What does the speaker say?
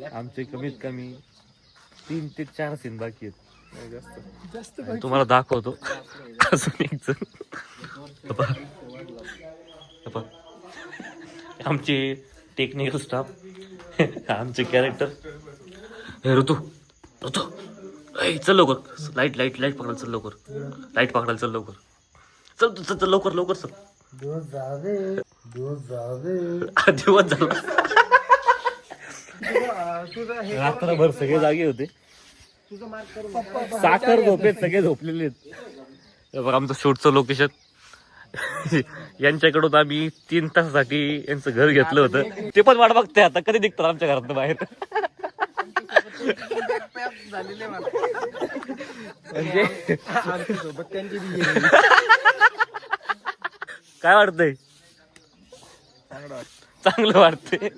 आमचे कमीत कमी 3 ते 4 सीन बाकी आहेत. जास्त आणि तुम्हाला दाखवतो कसं निघतं. आमचे टेक्निकल स्टाफ, आमचे कॅरेक्टर. ऋतू चल लवकर, लाईट पकडायला चल लवकर, लाईट पकडायला चल लवकर, चल लवकर चल. दिवस झाला. रात्रभर सगळे जागे होते. साखर झोपेत सगळे झोपलेले आहेत. बघा आमचं शूटचं लोकेशन. यांच्याकडून आम्ही 3 तासासाठी यांचं घर घेतलं होतं. ते पण वाट बघते आता कधी निघतात आमच्या घरात बाहेर. म्हणजे काय वाटतंय? चांगलं वाटतंय.